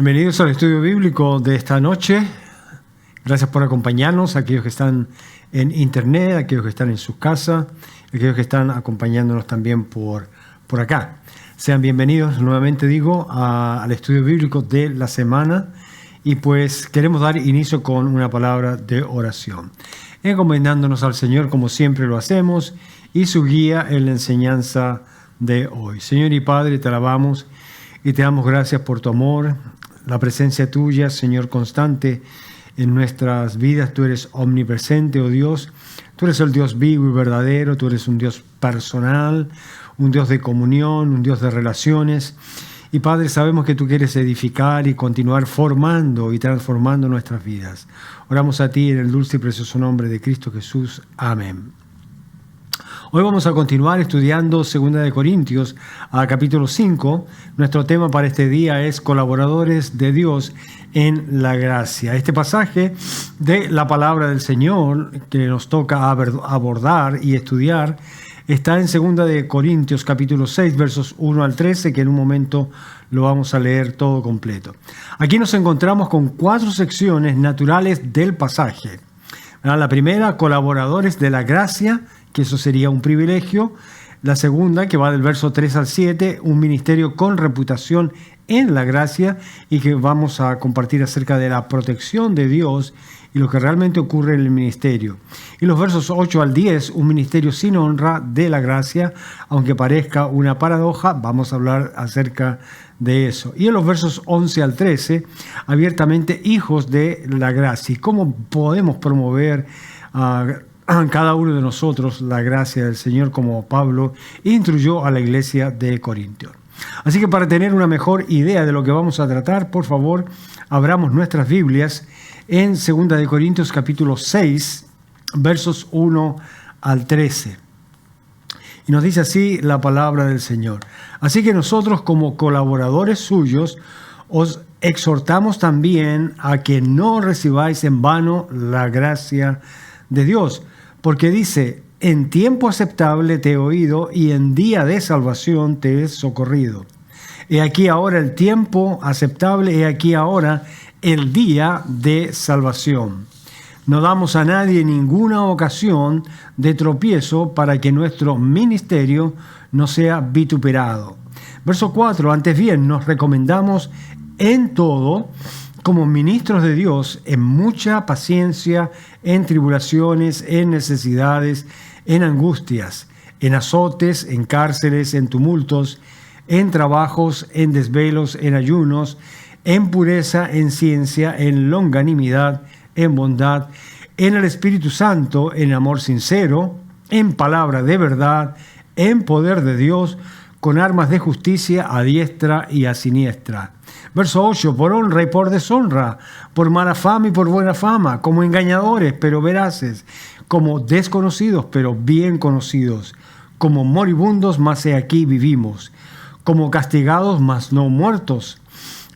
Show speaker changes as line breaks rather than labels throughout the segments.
Bienvenidos al estudio bíblico de esta noche. Gracias por acompañarnos, aquellos que están en internet, aquellos que están en sus casas, aquellos que están acompañándonos también por acá. Sean bienvenidos, nuevamente digo, al estudio bíblico de la semana. Y pues queremos dar inicio con una palabra de oración, encomendándonos al Señor como siempre lo hacemos y su guía en la enseñanza de hoy. Señor y Padre, te alabamos y te damos gracias por tu amor, la presencia tuya, Señor, constante en nuestras vidas. Tú eres omnipresente, oh Dios. Tú eres el Dios vivo y verdadero. Tú eres un Dios personal, un Dios de comunión, un Dios de relaciones. Y Padre, sabemos que tú quieres edificar y continuar formando y transformando nuestras vidas. Oramos a ti en el dulce y precioso nombre de Cristo Jesús. Amén. Hoy vamos a continuar estudiando 2 Corintios, capítulo 5. Nuestro tema para este día es colaboradores de Dios en la gracia. Este pasaje de la palabra del Señor que nos toca abordar y estudiar está en 2 Corintios, capítulo 6, versos 1 al 13, que en un momento lo vamos a leer todo completo. Aquí nos encontramos con 4 secciones naturales del pasaje. La primera, colaboradores de la gracia, que eso sería un privilegio. La segunda, que va del verso 3 al 7, un ministerio con reputación en la gracia, y que vamos a compartir acerca de la protección de Dios y lo que realmente ocurre en el ministerio. Y los versos 8 al 10, un ministerio sin honra de la gracia, aunque parezca una paradoja, vamos a hablar acerca de eso. Y en los versos 11 al 13, abiertamente hijos de la gracia. ¿Y cómo podemos promover cada uno de nosotros la gracia del Señor, como Pablo instruyó a la iglesia de Corintios? Así que para tener una mejor idea de lo que vamos a tratar, por favor, abramos nuestras Biblias en 2 Corintios capítulo 6, versos 1 al 13. Y nos dice así la palabra del Señor. Así que nosotros, como colaboradores suyos, os exhortamos también a que no recibáis en vano la gracia de Dios, porque dice: en tiempo aceptable te he oído y en día de salvación te he socorrido. He aquí ahora el tiempo aceptable, he aquí ahora el día de salvación. No damos a nadie ninguna ocasión de tropiezo para que nuestro ministerio no sea vituperado. Verso 4, antes bien nos recomendamos en todo, como ministros de Dios, en mucha paciencia, en tribulaciones, en necesidades, en angustias, en azotes, en cárceles, en tumultos, en trabajos, en desvelos, en ayunos, en pureza, en ciencia, en longanimidad, en bondad, en el Espíritu Santo, en amor sincero, en palabra de verdad, en poder de Dios, con armas de justicia a diestra y a siniestra. Verso 8, por honra y por deshonra, por mala fama y por buena fama, como engañadores pero veraces, como desconocidos pero bien conocidos, como moribundos mas he aquí vivimos, como castigados mas no muertos,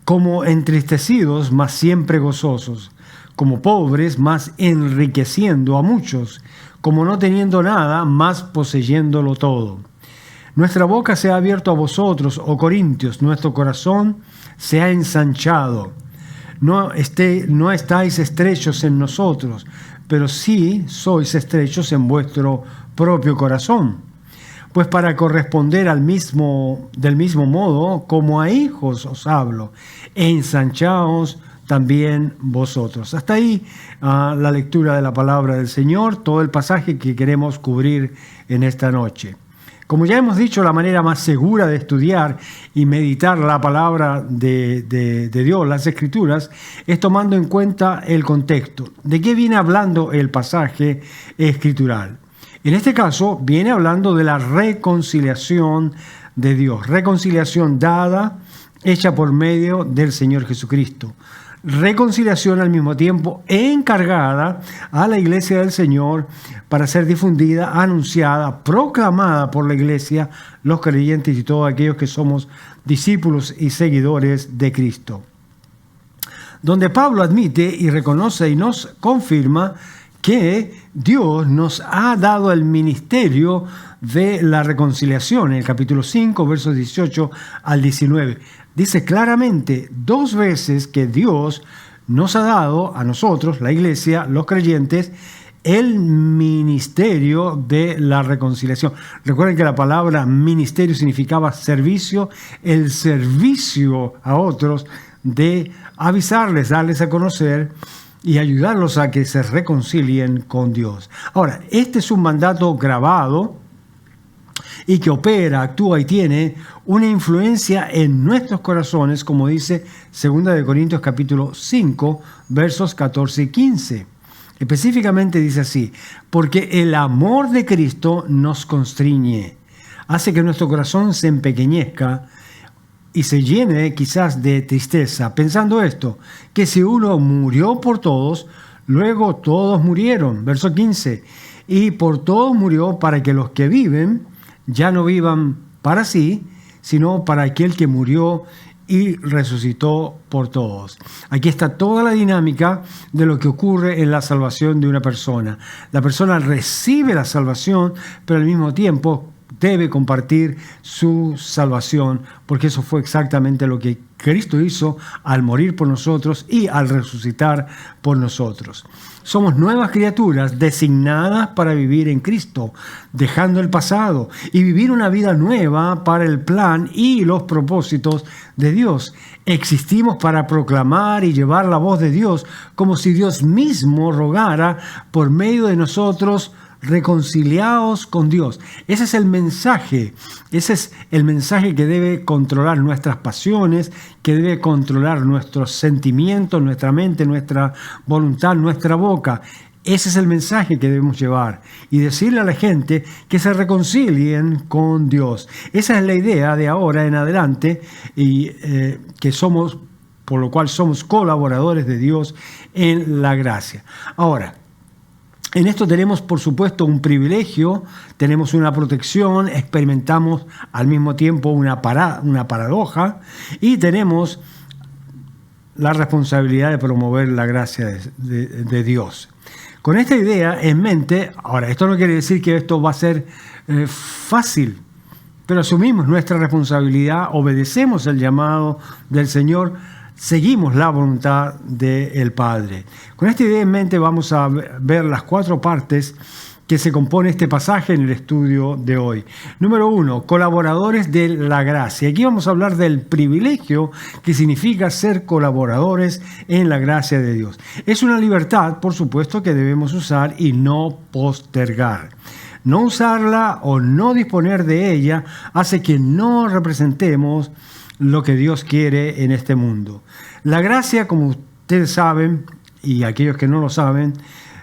como entristecidos mas siempre gozosos, como pobres mas enriqueciendo a muchos, como no teniendo nada mas poseyéndolo todo. Nuestra boca se ha abierto a vosotros, oh Corintios, nuestro corazón se ha ensanchado. No estáis estrechos en nosotros, pero sí sois estrechos en vuestro propio corazón. Pues para corresponder del mismo modo, como a hijos os hablo, ensanchaos también vosotros. Hasta ahí la lectura de la palabra del Señor, todo el pasaje que queremos cubrir en esta noche. Como ya hemos dicho, la manera más segura de estudiar y meditar la palabra de Dios, las Escrituras, es tomando en cuenta el contexto. ¿De qué viene hablando el pasaje escritural? En este caso, viene hablando de la reconciliación de Dios. Reconciliación dada, hecha por medio del Señor Jesucristo. Reconciliación al mismo tiempo encargada a la iglesia del Señor para ser difundida, anunciada, proclamada por la iglesia, los creyentes y todos aquellos que somos discípulos y seguidores de Cristo. Donde Pablo admite y reconoce y nos confirma que Dios nos ha dado el ministerio de la reconciliación. En el capítulo 5, versos 18 al 19. Dice claramente 2 veces que Dios nos ha dado a nosotros, la iglesia, los creyentes, el ministerio de la reconciliación. Recuerden que la palabra ministerio significaba servicio, el servicio a otros de avisarles, darles a conocer y ayudarlos a que se reconcilien con Dios. Ahora, este es un mandato grabado y que opera, actúa y tiene una influencia en nuestros corazones, como dice 2 Corintios capítulo 5, versos 14 y 15. Específicamente dice así: porque el amor de Cristo nos constriñe, hace que nuestro corazón se empequeñezca y se llene quizás de tristeza, pensando esto, que si uno murió por todos, luego todos murieron. Verso 15, y por todos murió para que los que viven ya no vivan para sí, sino para aquel que murió y resucitó por todos. Aquí está toda la dinámica de lo que ocurre en la salvación de una persona. La persona recibe la salvación, pero al mismo tiempo debe compartir su salvación, porque eso fue exactamente lo que Cristo hizo al morir por nosotros y al resucitar por nosotros. Somos nuevas criaturas designadas para vivir en Cristo, dejando el pasado y vivir una vida nueva para el plan y los propósitos de Dios. Existimos para proclamar y llevar la voz de Dios, como si Dios mismo rogara por medio de nosotros: reconciliados con Dios. Ese es el mensaje que debe controlar nuestras pasiones, que debe controlar nuestros sentimientos, nuestra mente, nuestra voluntad, nuestra boca. Ese es el mensaje que debemos llevar y decirle a la gente que se reconcilien con Dios. Esa es la idea de ahora en adelante, y por lo cual somos colaboradores de Dios en la gracia. Ahora, en esto tenemos, por supuesto, un privilegio, tenemos una protección, experimentamos al mismo tiempo una paradoja y tenemos la responsabilidad de promover la gracia de Dios. Con esta idea en mente, ahora, esto no quiere decir que esto va a ser fácil, pero asumimos nuestra responsabilidad, obedecemos el llamado del Señor, seguimos la voluntad del Padre. Con esta idea en mente vamos a ver las 4 partes que se compone este pasaje en el estudio de hoy. Número 1, colaboradores de la gracia. Aquí vamos a hablar del privilegio que significa ser colaboradores en la gracia de Dios. Es una libertad, por supuesto, que debemos usar y no postergar. No usarla o no disponer de ella hace que no representemos lo que Dios quiere en este mundo. La gracia, como ustedes saben, y aquellos que no lo saben,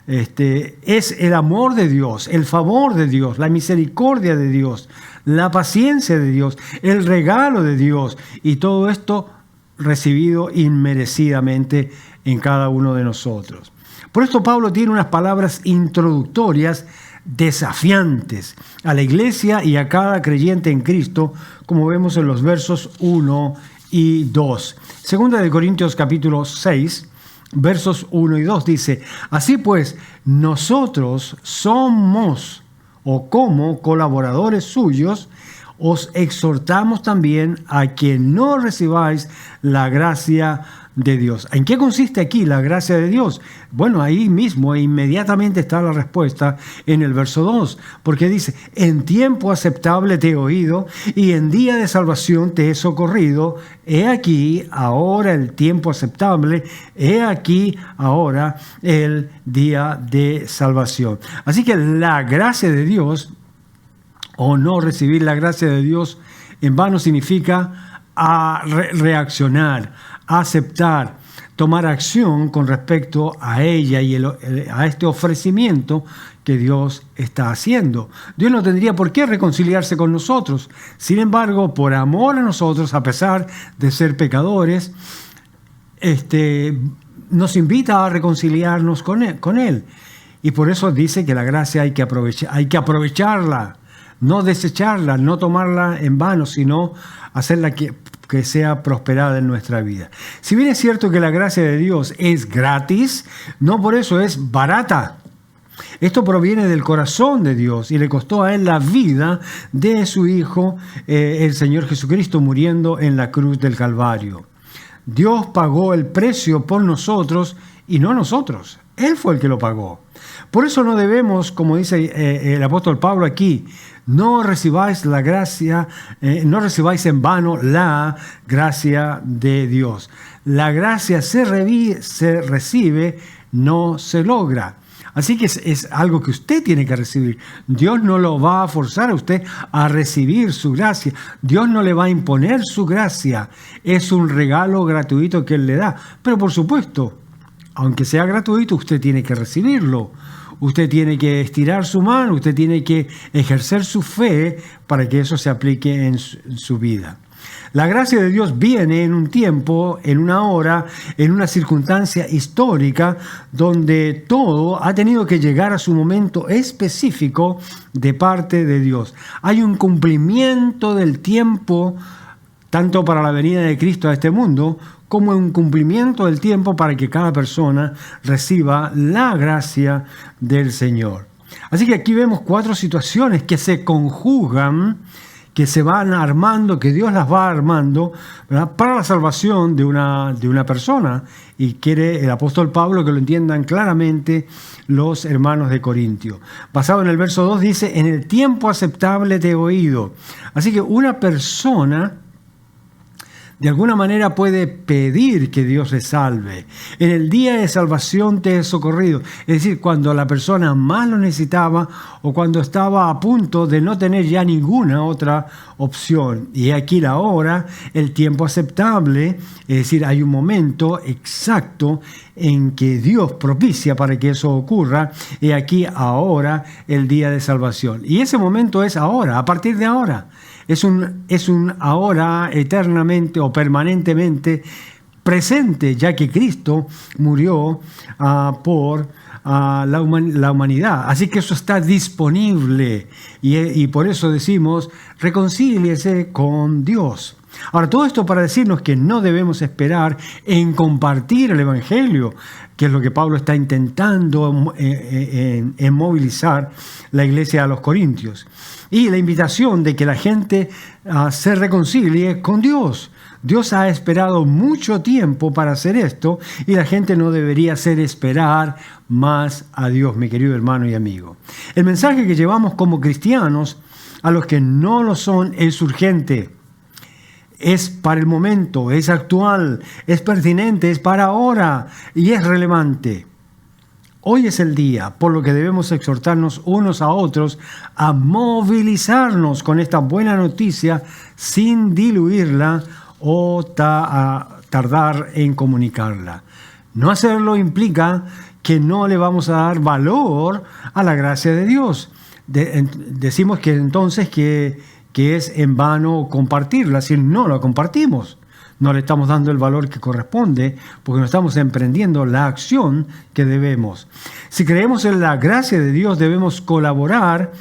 es el amor de Dios, el favor de Dios, la misericordia de Dios, la paciencia de Dios, el regalo de Dios, y todo esto recibido inmerecidamente en cada uno de nosotros. Por esto Pablo tiene unas palabras introductorias desafiantes a la iglesia y a cada creyente en Cristo, como vemos en los versos 1 y 2. Segunda de Corintios capítulo 6, versos 1 y 2 dice: así pues, nosotros somos, o como colaboradores suyos, os exhortamos también a que no recibáis la gracia de Dios. ¿En qué consiste aquí la gracia de Dios? Bueno, ahí mismo inmediatamente está la respuesta en el verso 2, porque dice: en tiempo aceptable te he oído y en día de salvación te he socorrido. He aquí ahora el tiempo aceptable, he aquí ahora el día de salvación. Así que la gracia de Dios, o no recibir la gracia de Dios en vano, significa reaccionar, aceptar, tomar acción con respecto a ella y a este ofrecimiento que Dios está haciendo. Dios no tendría por qué reconciliarse con nosotros. Sin embargo, por amor a nosotros, a pesar de ser pecadores, nos invita a reconciliarnos con Él. Y por eso dice que la gracia hay que aprovecharla, no desecharla, no tomarla en vano, sino hacerla que sea prosperada en nuestra vida. Si bien es cierto que la gracia de Dios es gratis, no por eso es barata. Esto proviene del corazón de Dios y le costó a Él la vida de su Hijo, el Señor Jesucristo, muriendo en la cruz del Calvario. Dios pagó el precio por nosotros y no nosotros. Él fue el que lo pagó. Por eso no debemos, como dice el apóstol Pablo aquí, no recibáis la gracia, no recibáis en vano la gracia de Dios. La gracia se recibe, no se logra. Así que es algo que usted tiene que recibir. Dios no lo va a forzar a usted a recibir su gracia. Dios no le va a imponer su gracia. Es un regalo gratuito que Él le da. Pero por supuesto, aunque sea gratuito, usted tiene que recibirlo. Usted tiene que estirar su mano, usted tiene que ejercer su fe para que eso se aplique en su vida. La gracia de Dios viene en un tiempo, en una hora, en una circunstancia histórica donde todo ha tenido que llegar a su momento específico de parte de Dios. Hay un cumplimiento del tiempo tanto para la venida de Cristo a este mundo, como un cumplimiento del tiempo para que cada persona reciba la gracia del Señor. Así que aquí vemos 4 situaciones que se conjugan, que se van armando, que Dios las va armando, ¿verdad?, para la salvación de una persona. Y quiere el apóstol Pablo que lo entiendan claramente los hermanos de Corintio. Basado en el verso 2 dice, en el tiempo aceptable te he oído. Así que una persona de alguna manera puede pedir que Dios le salve. En el día de salvación te he socorrido. Es decir, cuando la persona más lo necesitaba o cuando estaba a punto de no tener ya ninguna otra opción. Y aquí la hora, el tiempo aceptable, es decir, hay un momento exacto en que Dios propicia para que eso ocurra. Y aquí ahora el día de salvación. Y ese momento es ahora, a partir de ahora. Es un ahora eternamente o permanentemente presente, ya que Cristo murió por la humanidad. Así que eso está disponible y por eso decimos, reconcíliese con Dios. Ahora, todo esto para decirnos que no debemos esperar en compartir el Evangelio, que es lo que Pablo está intentando en movilizar la iglesia a los Corintios. Y la invitación de que la gente se reconcilie con Dios. Dios ha esperado mucho tiempo para hacer esto y la gente no debería hacer esperar más a Dios, mi querido hermano y amigo. El mensaje que llevamos como cristianos a los que no lo son es urgente. Es para el momento, es actual, es pertinente, es para ahora y es relevante. Hoy es el día, por lo que debemos exhortarnos unos a otros a movilizarnos con esta buena noticia sin diluirla o tardar en comunicarla. No hacerlo implica que no le vamos a dar valor a la gracia de Dios. Decimos que entonces que es en vano compartirla si no la compartimos. No le estamos dando el valor que corresponde porque no estamos emprendiendo la acción que debemos. Si creemos en la gracia de Dios, debemos colaborar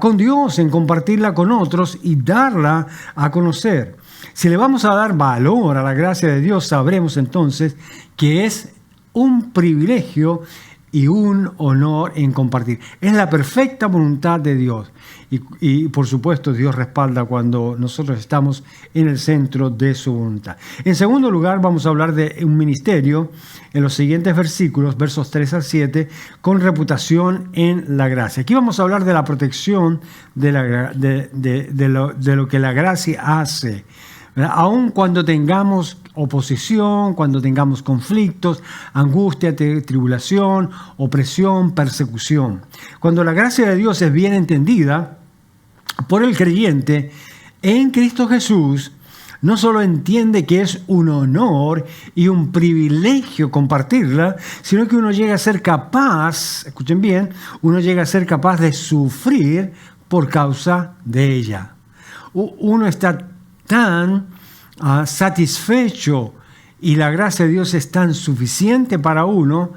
con Dios en compartirla con otros y darla a conocer. Si le vamos a dar valor a la gracia de Dios, sabremos entonces que es un privilegio y un honor en compartir. Es la perfecta voluntad de Dios. Y por supuesto Dios respalda cuando nosotros estamos en el centro de su voluntad. En segundo lugar, vamos a hablar de un ministerio en los siguientes versículos, versos 3 al 7, con reputación en la gracia. Aquí vamos a hablar de la protección de lo que la gracia hace. Aun cuando tengamos oposición, cuando tengamos conflictos, angustia, tribulación, opresión, persecución. Cuando la gracia de Dios es bien entendida por el creyente en Cristo Jesús, no solo entiende que es un honor y un privilegio compartirla, sino que uno llega a ser capaz, escuchen bien, uno llega a ser capaz de sufrir por causa de ella. Uno está tan satisfecho y la gracia de Dios es tan suficiente para uno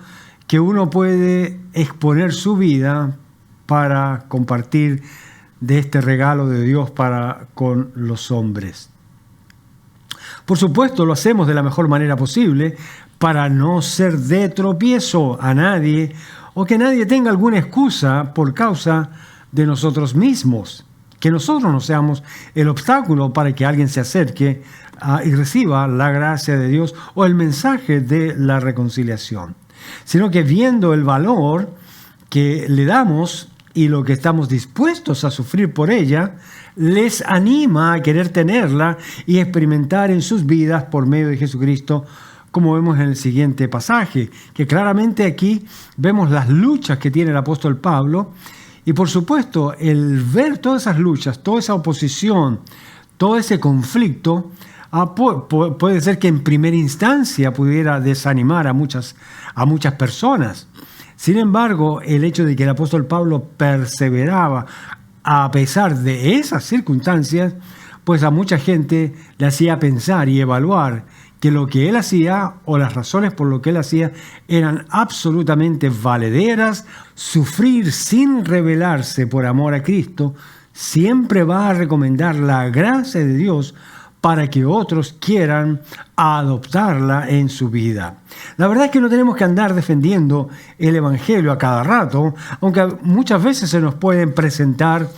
que uno puede exponer su vida para compartir de este regalo de Dios con los hombres. Por supuesto, lo hacemos de la mejor manera posible para no ser de tropiezo a nadie o que nadie tenga alguna excusa por causa de nosotros mismos, que nosotros no seamos el obstáculo para que alguien se acerque y reciba la gracia de Dios o el mensaje de la reconciliación, sino que viendo el valor que le damos y lo que estamos dispuestos a sufrir por ella, les anima a querer tenerla y experimentar en sus vidas por medio de Jesucristo, como vemos en el siguiente pasaje, que claramente aquí vemos las luchas que tiene el apóstol Pablo, y por supuesto el ver todas esas luchas, toda esa oposición, todo ese conflicto, puede ser que en primera instancia pudiera desanimar a muchas personas. Sin embargo, el hecho de que el apóstol Pablo perseveraba a pesar de esas circunstancias, pues a mucha gente le hacía pensar y evaluar que lo que él hacía o las razones por lo que él hacía eran absolutamente valederas. Sufrir sin rebelarse por amor a Cristo siempre va a recomendar la gracia de Dios para que otros quieran adoptarla en su vida. La verdad es que no tenemos que andar defendiendo el Evangelio a cada rato, aunque muchas veces se nos pueden presentar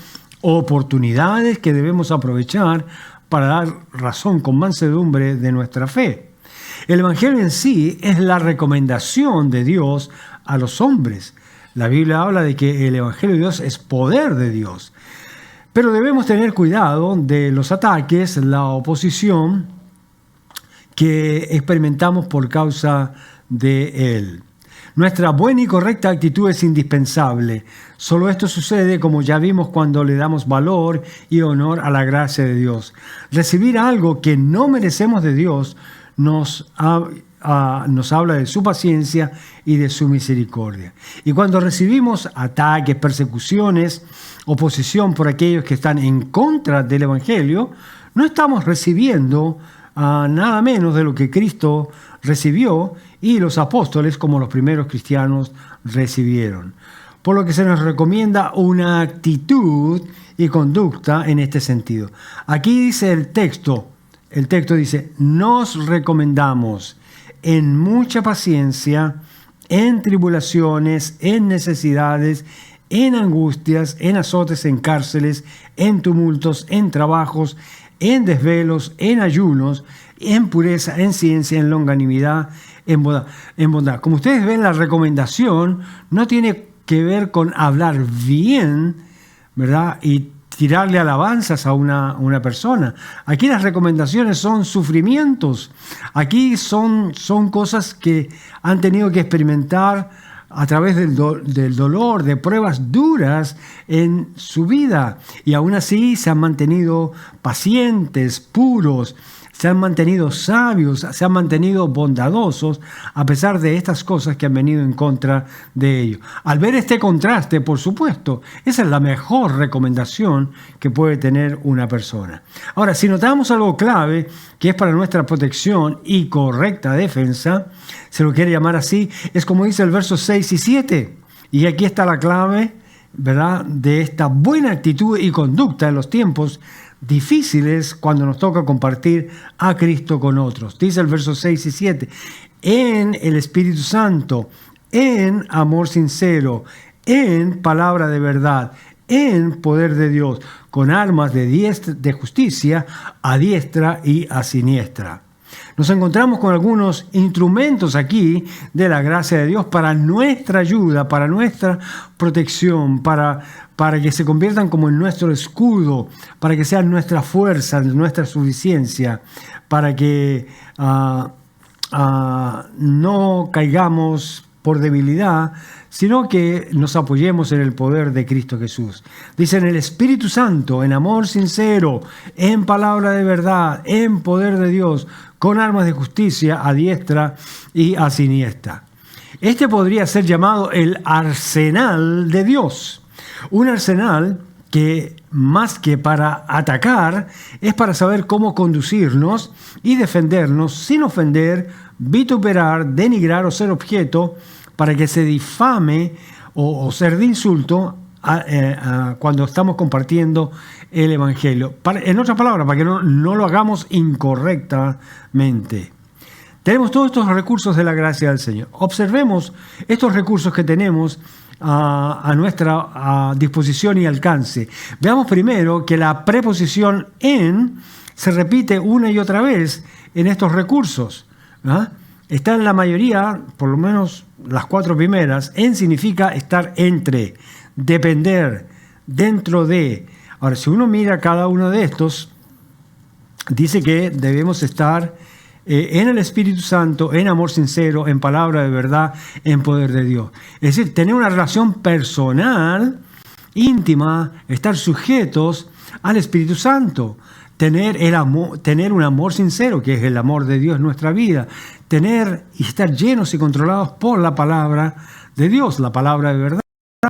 oportunidades que debemos aprovechar para dar razón con mansedumbre de nuestra fe. El Evangelio en sí es la recomendación de Dios a los hombres. La Biblia habla de que el Evangelio de Dios es poder de Dios. Pero debemos tener cuidado de los ataques, la oposición que experimentamos por causa de él. Nuestra buena y correcta actitud es indispensable. Solo esto sucede, como ya vimos, cuando le damos valor y honor a la gracia de Dios. Recibir algo que no merecemos de Dios nos habla de su paciencia y de su misericordia. Y cuando recibimos ataques, persecuciones, oposición por aquellos que están en contra del Evangelio, no estamos recibiendo nada menos de lo que Cristo recibió y los apóstoles como los primeros cristianos recibieron. Por lo que se nos recomienda una actitud y conducta en este sentido. Aquí dice el texto dice, nos recomendamos en mucha paciencia, en tribulaciones, en necesidades, en angustias, en azotes, en cárceles, en tumultos, en trabajos, en desvelos, en ayunos, en pureza, en ciencia, en longanimidad, en bondad. Como ustedes ven, la recomendación no tiene que ver con hablar bien, ¿verdad? Y tirarle alabanzas a una persona. Aquí las recomendaciones son sufrimientos. Aquí son cosas que han tenido que experimentar a través del dolor, de pruebas duras en su vida. Y aún así se han mantenido pacientes, puros, se han mantenido sabios, se han mantenido bondadosos a pesar de estas cosas que han venido en contra de ellos. Al ver este contraste, por supuesto, esa es la mejor recomendación que puede tener una persona. Ahora, si notamos algo clave que es para nuestra protección y correcta defensa, se lo quiere llamar así, es como dice el verso 6 y 7. Y aquí está la clave, ¿verdad?, de esta buena actitud y conducta en los tiempos difíciles cuando nos toca compartir a Cristo con otros. Dice el verso 6 y 7, en el Espíritu Santo, en amor sincero, en palabra de verdad, en poder de Dios, con armas de justicia a diestra y a siniestra. Nos encontramos con algunos instrumentos aquí de la gracia de Dios para nuestra ayuda, para nuestra protección, para que se conviertan como en nuestro escudo, para que sean nuestra fuerza, nuestra suficiencia, para que no caigamos por debilidad, sino que nos apoyemos en el poder de Cristo Jesús. Dice, en el Espíritu Santo, en amor sincero, en palabra de verdad, en poder de Dios, con armas de justicia a diestra y a siniestra. Este podría ser llamado el arsenal de Dios. Un arsenal que, más que para atacar, es para saber cómo conducirnos y defendernos sin ofender, vituperar, denigrar o ser objeto para que se difame o ser de insulto cuando estamos compartiendo el Evangelio. En otras palabras, para que no lo hagamos incorrectamente. Tenemos todos estos recursos de la gracia del Señor. Observemos estos recursos que tenemos a nuestra disposición y alcance. Veamos primero que la preposición en se repite una y otra vez en estos recursos. Está en la mayoría, por lo menos las 4 primeras. En significa estar entre, depender, dentro de. Ahora, si uno mira cada uno de estos, dice que debemos estar en el Espíritu Santo, en amor sincero, en palabra de verdad, en poder de Dios. Es decir, tener una relación personal, íntima, estar sujetos al Espíritu Santo, tener un amor sincero, que es el amor de Dios en nuestra vida, tener y estar llenos y controlados por la palabra de Dios, la palabra de verdad.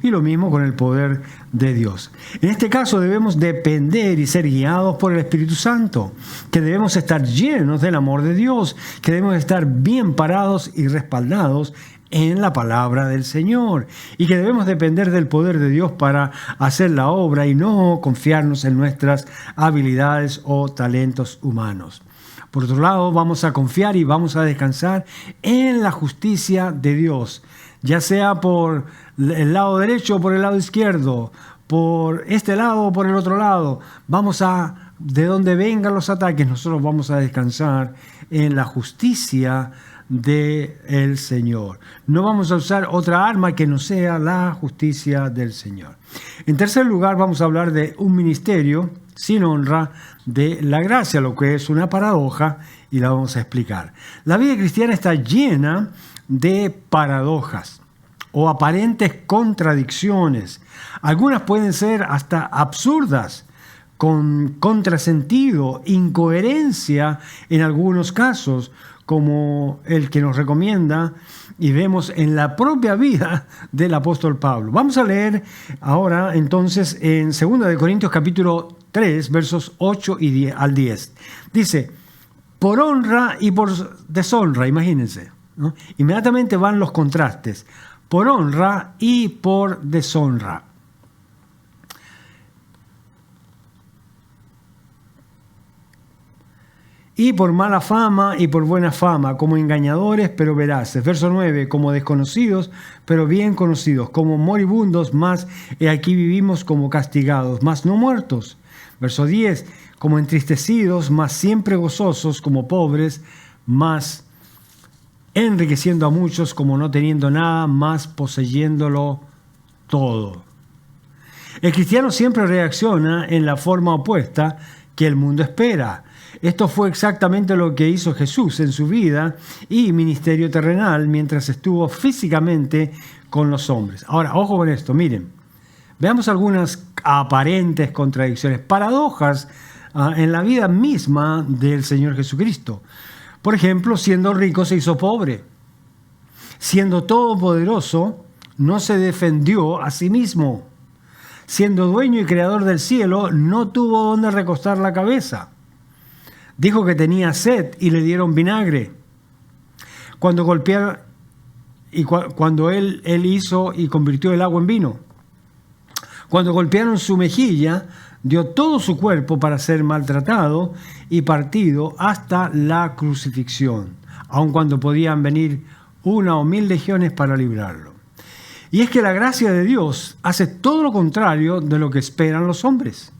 Y lo mismo con el poder de Dios. En este caso debemos depender y ser guiados por el Espíritu Santo, que debemos estar llenos del amor de Dios, que debemos estar bien parados y respaldados en la palabra del Señor, y que debemos depender del poder de Dios para hacer la obra y no confiarnos en nuestras habilidades o talentos humanos. Por otro lado, vamos a confiar y vamos a descansar en la justicia de Dios, ya sea por el lado derecho o por el lado izquierdo, por este lado o por el otro lado. De donde vengan los ataques, nosotros vamos a descansar en la justicia del Señor. No vamos a usar otra arma que no sea la justicia del Señor. En tercer lugar, vamos a hablar de un ministerio sin honra de la gracia, lo que es una paradoja, y la vamos a explicar. La vida cristiana está llena de paradojas o aparentes contradicciones. Algunas pueden ser hasta absurdas, con contrasentido, incoherencia en algunos casos, como el que nos recomienda y vemos en la propia vida del apóstol Pablo. Vamos a leer ahora entonces en 2 de Corintios capítulo 3, versos 8 al 10. Dice, por honra y por deshonra, imagínense, ¿no? Inmediatamente van los contrastes, por honra y por deshonra. Y por mala fama y por buena fama, como engañadores pero veraces. Verso 9, como desconocidos pero bien conocidos, como moribundos, mas aquí vivimos como castigados, mas no muertos. Verso 10, como entristecidos, mas siempre gozosos, como pobres, mas enriqueciendo a muchos, como no teniendo nada, mas poseyéndolo todo. El cristiano siempre reacciona en la forma opuesta que el mundo espera. Esto fue exactamente lo que hizo Jesús en su vida y ministerio terrenal mientras estuvo físicamente con los hombres. Ahora, ojo con esto, miren. Veamos algunas aparentes contradicciones, paradojas en la vida misma del Señor Jesucristo. Por ejemplo, siendo rico se hizo pobre. Siendo todopoderoso, no se defendió a sí mismo. Siendo dueño y creador del cielo, no tuvo dónde recostar la cabeza. Dijo que tenía sed y le dieron vinagre. Cuando golpearon, cuando él hizo y convirtió el agua en vino. Cuando golpearon su mejilla, dio todo su cuerpo para ser maltratado y partido hasta la crucifixión, aun cuando podían venir 1 o 1000 legiones para librarlo. Y es que la gracia de Dios hace todo lo contrario de lo que esperan los hombres.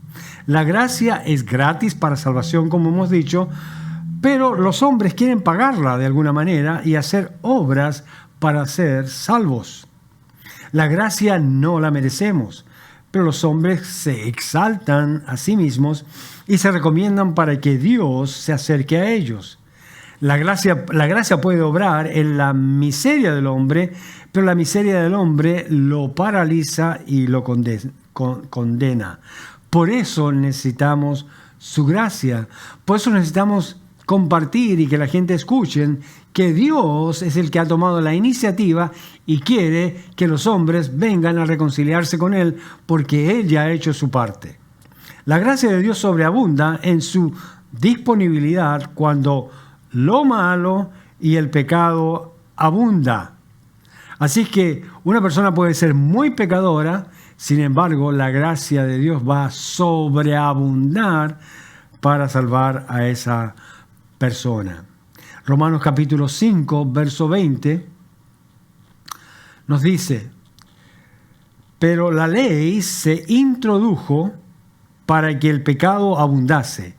La gracia es gratis para salvación, como hemos dicho, pero los hombres quieren pagarla de alguna manera y hacer obras para ser salvos. La gracia no la merecemos, pero los hombres se exaltan a sí mismos y se recomiendan para que Dios se acerque a ellos. La gracia puede obrar en la miseria del hombre, pero la miseria del hombre lo paraliza y lo condena. Por eso necesitamos su gracia. Por eso necesitamos compartir y que la gente escuche que Dios es el que ha tomado la iniciativa y quiere que los hombres vengan a reconciliarse con Él porque Él ya ha hecho su parte. La gracia de Dios sobreabunda en su disponibilidad cuando lo malo y el pecado abunda. Así que una persona puede ser muy pecadora, sin embargo, la gracia de Dios va a sobreabundar para salvar a esa persona. Romanos capítulo 5, verso 20, nos dice: pero la ley se introdujo para que el pecado abundase.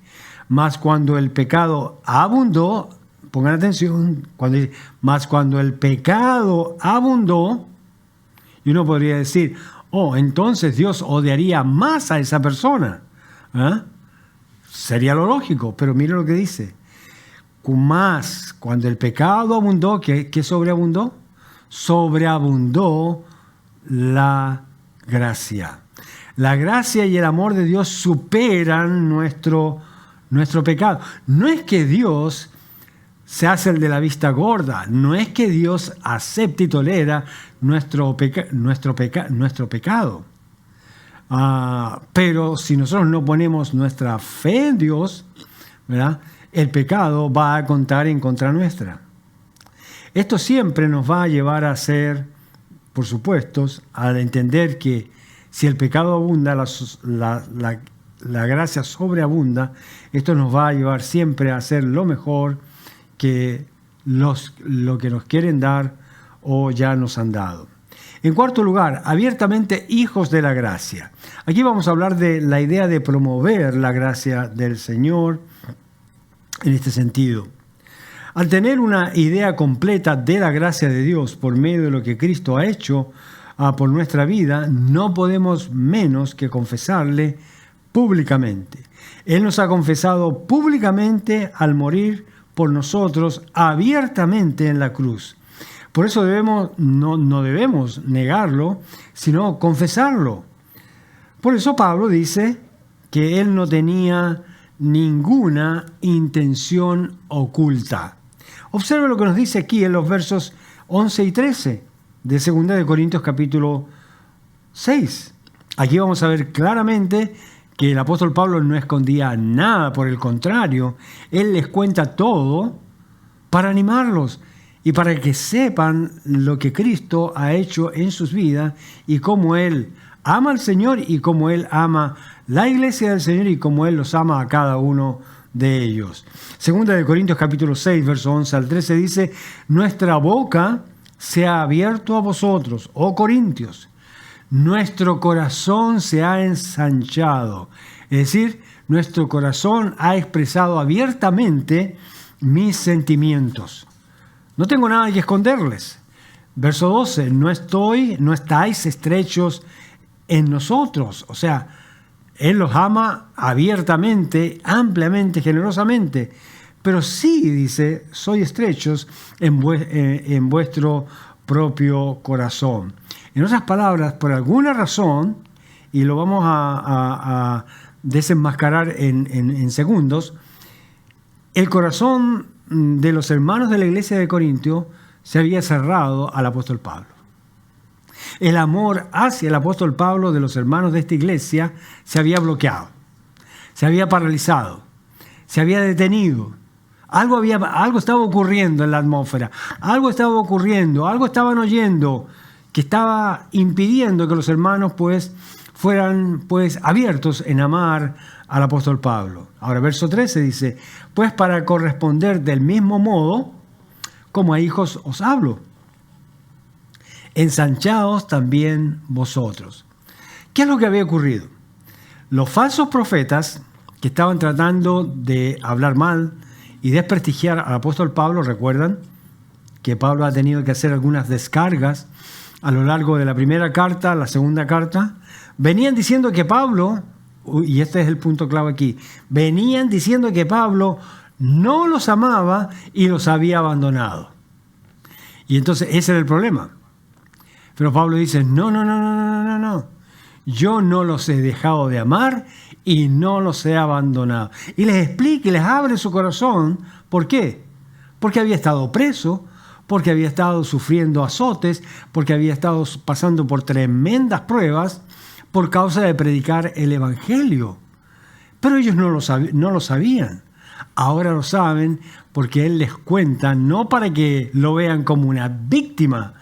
Mas cuando el pecado abundó, pongan atención, cuando dice, mas cuando el pecado abundó, y uno podría decir, oh, entonces Dios odiaría más a esa persona. Sería lo lógico, pero mire lo que dice. Más, cuando el pecado abundó, ¿qué sobreabundó? Sobreabundó la gracia. La gracia y el amor de Dios superan nuestro pecado. No es que Dios se hace el de la vista gorda, no es que Dios acepte y tolera nuestro pecado. Pero si nosotros no ponemos nuestra fe en Dios, ¿verdad?, el pecado va a contar en contra nuestra. Esto siempre nos va a llevar a ser, por supuesto, al entender que si el pecado abunda, la gracia sobreabunda. Esto nos va a llevar siempre a hacer lo mejor que lo que nos quieren dar o ya nos han dado. En cuarto lugar, abiertamente hijos de la gracia. Aquí vamos a hablar de la idea de promover la gracia del Señor en este sentido. Al tener una idea completa de la gracia de Dios por medio de lo que Cristo ha hecho por nuestra vida, no podemos menos que confesarle públicamente. Él nos ha confesado públicamente al morir por nosotros abiertamente en la cruz. Por eso no debemos negarlo, sino confesarlo. Por eso Pablo dice que él no tenía ninguna intención oculta. Observe lo que nos dice aquí en los versos 11 y 13 de 2 de Corintios capítulo 6. Aquí vamos a ver claramente que el apóstol Pablo no escondía nada, por el contrario, él les cuenta todo para animarlos y para que sepan lo que Cristo ha hecho en sus vidas y cómo él ama al Señor y cómo él ama la iglesia del Señor y cómo él los ama a cada uno de ellos. Segunda de Corintios capítulo 6, verso 11 al 13 dice: nuestra boca se ha abierto a vosotros, oh Corintios, nuestro corazón se ha ensanchado. Es decir, nuestro corazón ha expresado abiertamente mis sentimientos. No tengo nada que esconderles. Verso 12, no estáis estrechos en nosotros. O sea, Él los ama abiertamente, ampliamente, generosamente. Pero sí, dice, soy estrechos en vuestro propio corazón. En otras palabras, por alguna razón, y lo vamos a desenmascarar en segundos, el corazón de los hermanos de la iglesia de Corintio se había cerrado al apóstol Pablo. El amor hacia el apóstol Pablo de los hermanos de esta iglesia se había bloqueado, se había paralizado, se había detenido. Algo estaba ocurriendo en la atmósfera, algo estaba ocurriendo, algo estaban oyendo que estaba impidiendo que los hermanos fueran abiertos en amar al apóstol Pablo. Ahora, verso 13 dice: pues para corresponder del mismo modo, como a hijos os hablo, ensanchaos también vosotros. ¿Qué es lo que había ocurrido? Los falsos profetas que estaban tratando de hablar mal y desprestigiar al apóstol Pablo, recuerdan que Pablo ha tenido que hacer algunas descargas a lo largo de la primera carta, la segunda carta, venían diciendo que Pablo, y este es el punto clave aquí, venían diciendo que Pablo no los amaba y los había abandonado. Y entonces ese era el problema. Pero Pablo dice: no. Yo no los he dejado de amar y no los he abandonado. Y les explica y les abre su corazón. ¿Por qué? Porque había estado preso, porque había estado sufriendo azotes, porque había estado pasando por tremendas pruebas por causa de predicar el Evangelio. Pero ellos no lo sabían. Ahora lo saben porque Él les cuenta, no para que lo vean como una víctima,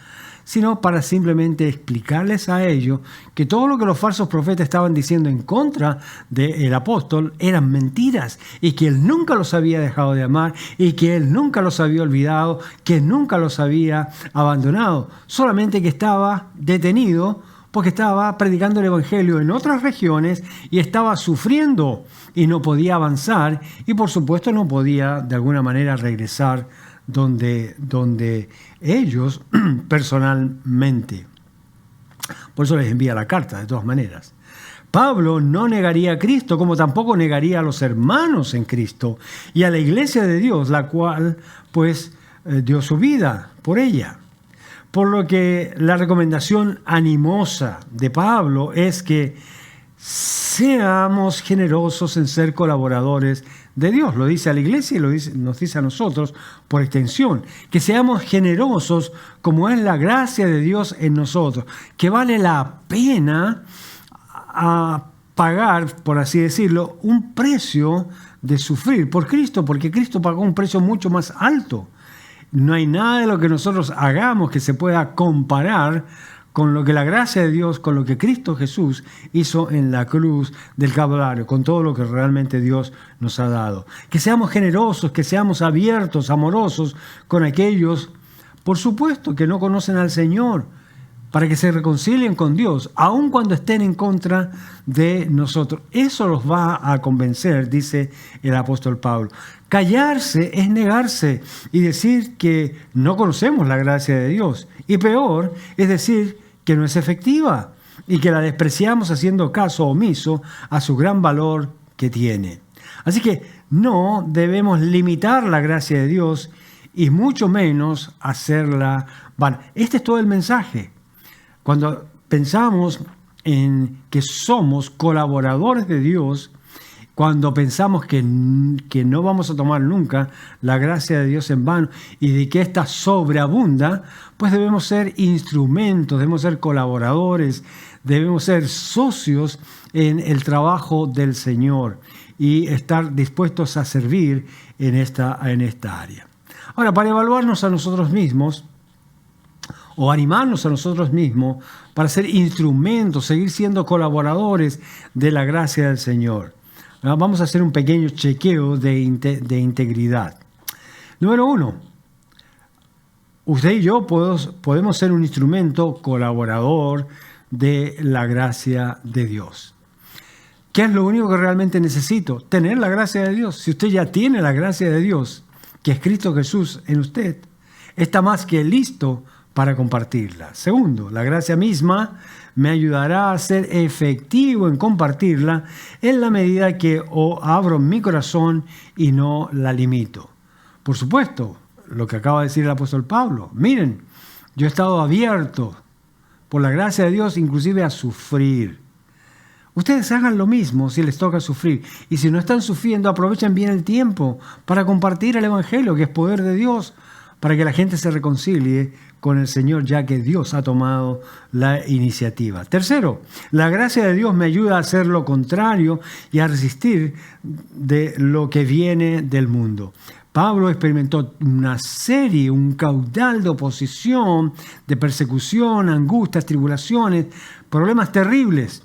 sino para simplemente explicarles a ellos que todo lo que los falsos profetas estaban diciendo en contra del apóstol eran mentiras y que él nunca los había dejado de amar y que él nunca los había olvidado, que nunca los había abandonado, solamente que estaba detenido porque estaba predicando el evangelio en otras regiones y estaba sufriendo y no podía avanzar y por supuesto no podía de alguna manera regresar donde ellos personalmente. Por eso les envía la carta, de todas maneras. Pablo no negaría a Cristo, como tampoco negaría a los hermanos en Cristo y a la iglesia de Dios, la cual pues dio su vida por ella. Por lo que la recomendación animosa de Pablo es que seamos generosos en ser colaboradores de Dios. Lo dice a la iglesia y nos dice a nosotros por extensión. Que seamos generosos como es la gracia de Dios en nosotros. Que vale la pena pagar, por así decirlo, un precio de sufrir por Cristo, porque Cristo pagó un precio mucho más alto. No hay nada de lo que nosotros hagamos que se pueda comparar con lo que la gracia de Dios, con lo que Cristo Jesús hizo en la cruz del Calvario, con todo lo que realmente Dios nos ha dado. Que seamos generosos, que seamos abiertos, amorosos con aquellos, por supuesto, que no conocen al Señor, para que se reconcilien con Dios, aun cuando estén en contra de nosotros. Eso los va a convencer, dice el apóstol Pablo. Callarse es negarse y decir que no conocemos la gracia de Dios. Y peor, es decir que no es efectiva y que la despreciamos haciendo caso omiso a su gran valor que tiene. Así que no debemos limitar la gracia de Dios y mucho menos hacerla vana. Este es todo el mensaje. Cuando pensamos en que somos colaboradores de Dios, cuando pensamos que no vamos a tomar nunca la gracia de Dios en vano y de que ésta sobreabunda, pues debemos ser instrumentos, debemos ser colaboradores, debemos ser socios en el trabajo del Señor y estar dispuestos a servir en esta área. Ahora, para evaluarnos a nosotros mismos, o animarnos a nosotros mismos para ser instrumentos, seguir siendo colaboradores de la gracia del Señor. Vamos a hacer un pequeño chequeo de integridad. Número 1, usted y yo podemos ser un instrumento colaborador de la gracia de Dios. ¿Qué es lo único que realmente necesito? Tener la gracia de Dios. Si usted ya tiene la gracia de Dios, que es Cristo Jesús en usted, está más que listo para compartirla. Segundo, la gracia misma me ayudará a ser efectivo en compartirla en la medida que abro mi corazón y no la limito. Por supuesto, lo que acaba de decir el apóstol Pablo. Miren, yo he estado abierto por la gracia de Dios inclusive a sufrir. Ustedes hagan lo mismo si les toca sufrir. Y si no están sufriendo, aprovechen bien el tiempo para compartir el Evangelio, que es poder de Dios, para que la gente se reconcilie con el Señor, ya que Dios ha tomado la iniciativa. Tercero, la gracia de Dios me ayuda a hacer lo contrario y a resistir de lo que viene del mundo. Pablo experimentó un caudal de oposición, de persecución, angustias, tribulaciones, problemas terribles.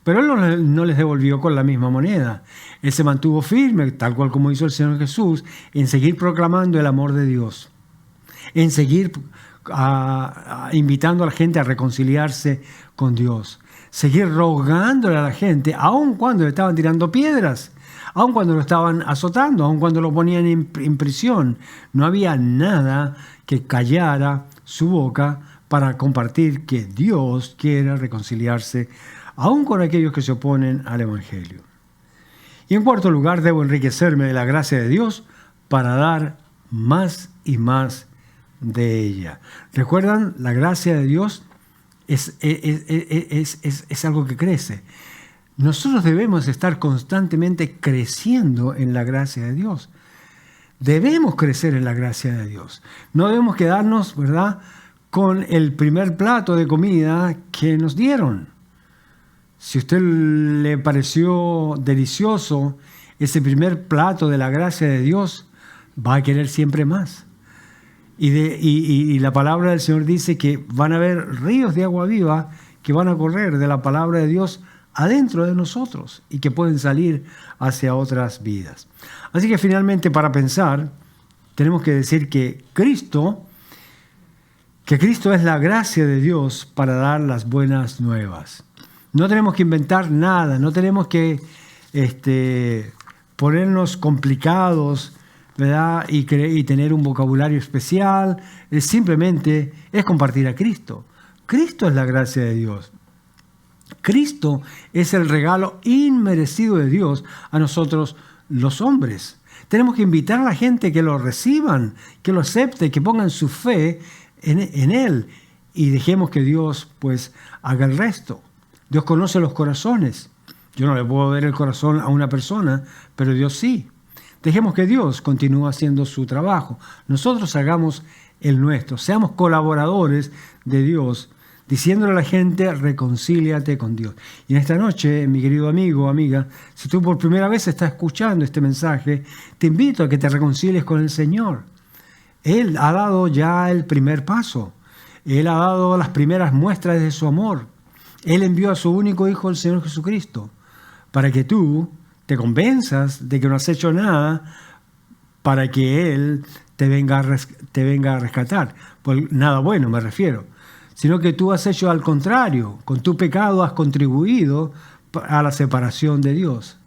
Pero él no les devolvió con la misma moneda. Él se mantuvo firme, tal cual como hizo el Señor Jesús, en seguir proclamando el amor de Dios, en seguir invitando a la gente a reconciliarse con Dios, seguir rogándole a la gente, aun cuando le estaban tirando piedras, aun cuando lo estaban azotando, aun cuando lo ponían en prisión. No había nada que callara su boca para compartir que Dios quiere reconciliarse aun con aquellos que se oponen al Evangelio. Y en cuarto lugar, debo enriquecerme de la gracia de Dios para dar más y más de ella. ¿Recuerdan? La gracia de Dios es algo que crece. Nosotros debemos estar constantemente creciendo en la gracia de Dios. Debemos crecer en la gracia de Dios. No debemos quedarnos, ¿verdad?, con el primer plato de comida que nos dieron. Si a usted le pareció delicioso ese primer plato de la gracia de Dios, va a querer siempre más. Y la palabra del Señor dice que van a haber ríos de agua viva que van a correr de la palabra de Dios adentro de nosotros y que pueden salir hacia otras vidas. Así que finalmente, para pensar, tenemos que decir que Cristo es la gracia de Dios para dar las buenas nuevas. No tenemos que inventar nada, no tenemos que ponernos complicados, ¿verdad? Y tener un vocabulario especial. Simplemente es compartir a Cristo. Cristo es la gracia de Dios. Cristo es el regalo inmerecido de Dios a nosotros los hombres. Tenemos que invitar a la gente que lo reciban, que lo acepten, que pongan su fe en Él y dejemos que Dios pues haga el resto. Dios conoce los corazones. Yo no le puedo ver el corazón a una persona, pero Dios sí. Dejemos que Dios continúe haciendo su trabajo. Nosotros hagamos el nuestro. Seamos colaboradores de Dios, diciéndole a la gente, reconcíliate con Dios. Y en esta noche, mi querido amigo, amiga, si tú por primera vez estás escuchando este mensaje, te invito a que te reconcilies con el Señor. Él ha dado ya el primer paso. Él ha dado las primeras muestras de su amor. Él envió a su único Hijo, el Señor Jesucristo, para que tú te convenzas de que no has hecho nada para que Él te venga a rescatar. Por nada bueno me refiero. Sino que tú has hecho al contrario. Con tu pecado has contribuido a la separación de Dios.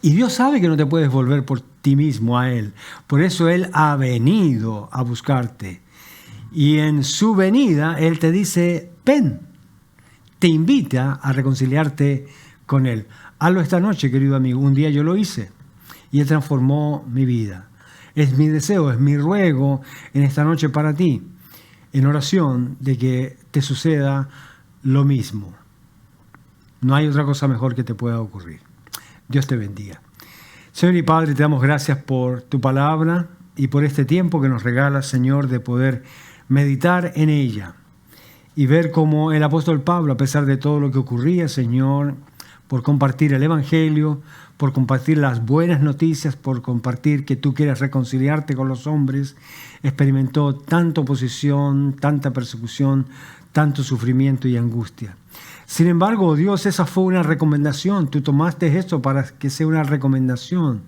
Y Dios sabe que no te puedes volver por ti mismo a Él. Por eso Él ha venido a buscarte. Y en su venida Él te dice, ven. Te invita a reconciliarte con Él. Hazlo esta noche, querido amigo. Un día yo lo hice y Él transformó mi vida. Es mi deseo, es mi ruego en esta noche para ti, en oración, de que te suceda lo mismo. No hay otra cosa mejor que te pueda ocurrir. Dios te bendiga. Señor y Padre, te damos gracias por tu palabra y por este tiempo que nos regalas, Señor, de poder meditar en ella y ver cómo el apóstol Pablo, a pesar de todo lo que ocurría, Señor, por compartir el Evangelio, por compartir las buenas noticias, por compartir que tú quieres reconciliarte con los hombres, experimentó tanta oposición, tanta persecución, tanto sufrimiento y angustia. Sin embargo, Dios, esa fue una recomendación. Tú tomaste esto para que sea una recomendación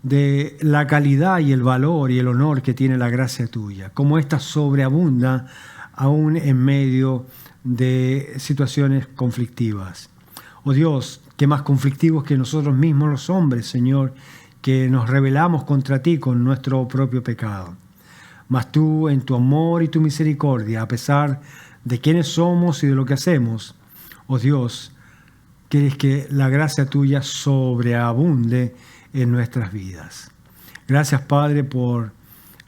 de la calidad y el valor y el honor que tiene la gracia tuya, como esta sobreabunda aún en medio de situaciones conflictivas. Oh Dios, qué más conflictivos que nosotros mismos los hombres, Señor, que nos rebelamos contra ti con nuestro propio pecado. Mas tú, en tu amor y tu misericordia, a pesar de quiénes somos y de lo que hacemos, oh Dios, quieres que la gracia tuya sobreabunde en nuestras vidas. Gracias, Padre, por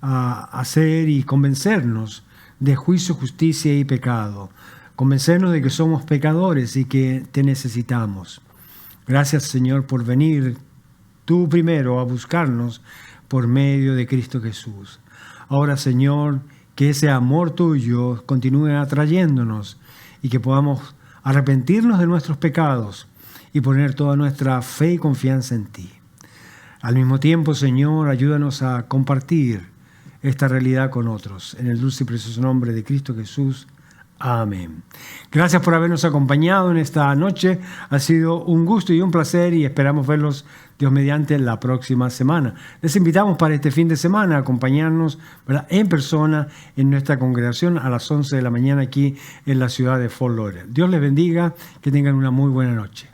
hacer y convencernos de juicio, justicia y pecado. Convencernos de que somos pecadores y que te necesitamos. Gracias, Señor, por venir tú primero a buscarnos por medio de Cristo Jesús. Ahora, Señor, que ese amor tuyo continúe atrayéndonos y que podamos arrepentirnos de nuestros pecados y poner toda nuestra fe y confianza en ti. Al mismo tiempo, Señor, ayúdanos a compartir esta realidad con otros. En el dulce y precioso nombre de Cristo Jesús. Amén. Gracias por habernos acompañado en esta noche. Ha sido un gusto y un placer y esperamos verlos, Dios mediante, la próxima semana. Les invitamos para este fin de semana a acompañarnos, ¿verdad?, en persona en nuestra congregación a las 11 de la mañana aquí en la ciudad de Fort Lauderdale. Dios les bendiga, que tengan una muy buena noche.